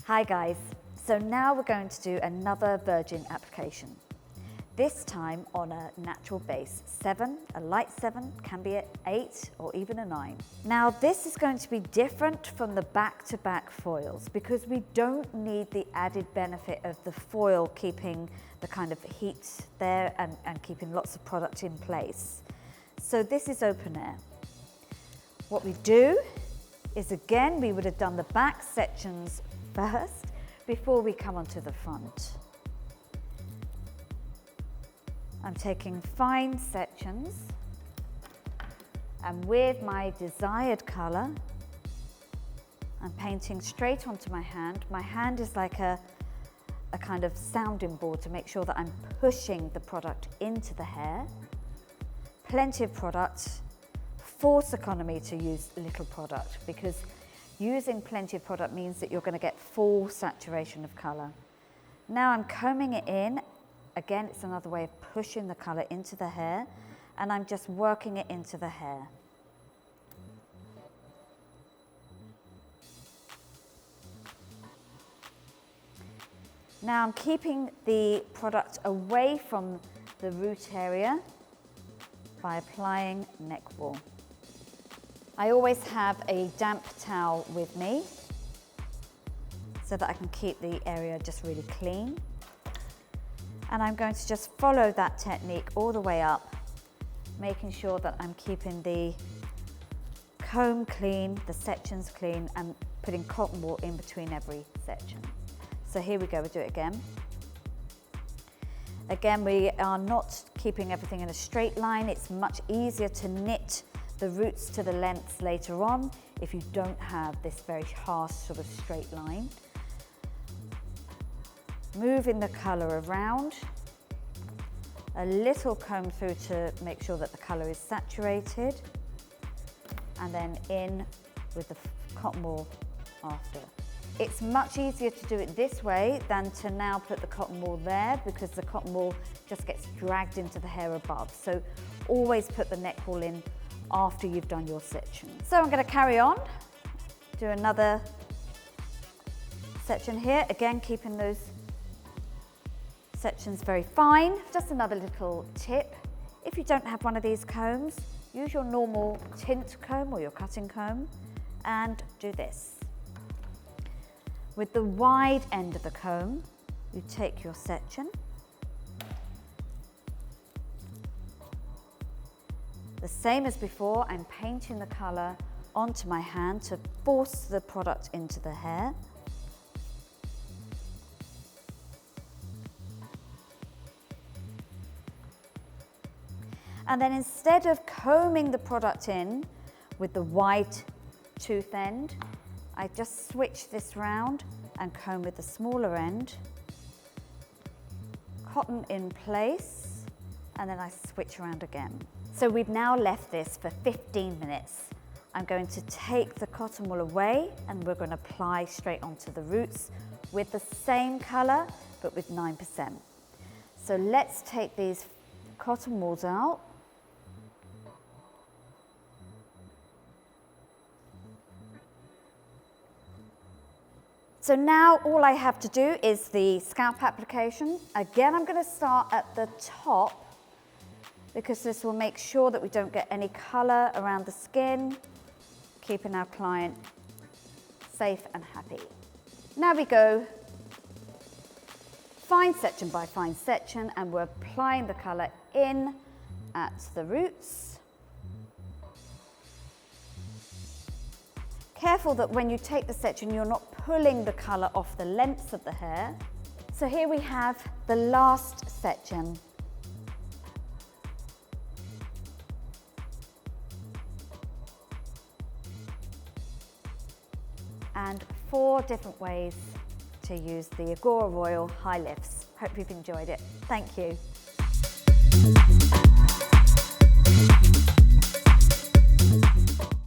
Hi guys, so now we're going to do another virgin application. This time on a natural base 7, a light 7, can be an 8 or even a 9. Now this is going to be different from the back-to-back foils because we don't need the added benefit of the foil keeping the kind of heat there and keeping lots of product in place. So this is open air. What we do is, again, we would have done the back sections first before we come onto the front. I'm taking fine sections and with my desired colour, I'm painting straight onto my hand. My hand is like a kind of sounding board to make sure that I'm pushing the product into the hair. Plenty of product, force economy to use little product because using plenty of product means that you're going to get full saturation of colour. Now I'm combing it in. Again, it's another way of pushing the colour into the hair, and I'm just working it into the hair. Now I'm keeping the product away from the root area by applying neck wool. I always have a damp towel with me so that I can keep the area just really clean. And I'm going to just follow that technique all the way up, making sure that I'm keeping the comb clean, the sections clean, and putting cotton wool in between every section. So here we go, we'll do it again. Again, we are not keeping everything in a straight line. It's much easier to knit the roots to the lengths later on if you don't have this very harsh sort of straight line. Moving the colour around, a little comb through to make sure that the colour is saturated, and then in with the cotton wool after. It's much easier to do it this way than to now put the cotton wool there because the cotton wool just gets dragged into the hair above. So always put the neck wool in after you've done your section. So I'm going to carry on, do another section here, again keeping those sections very fine. Just another little tip, if you don't have one of these combs, use your normal tint comb or your cutting comb and do this. With the wide end of the comb, you take your section, the same as before, I'm painting the colour onto my hand to force the product into the hair. And then instead of combing the product in with the wide tooth end, I just switch this round and comb with the smaller end, cotton in place, and then I switch around again. So we've now left this for 15 minutes. I'm going to take the cotton wool away and we're going to apply straight onto the roots with the same colour but with 9%. So let's take these cotton wools out. So now all I have to do is the scalp application. Again, I'm going to start at the top because this will make sure that we don't get any colour around the skin, keeping our client safe and happy. Now we go fine section by fine section and we're applying the colour in at the roots. Careful that when you take the section, you're not pulling the colour off the lengths of the hair. So here we have the last section. And 4 different ways to use the IGORA Royal Highlifts. Hope you've enjoyed it. Thank you.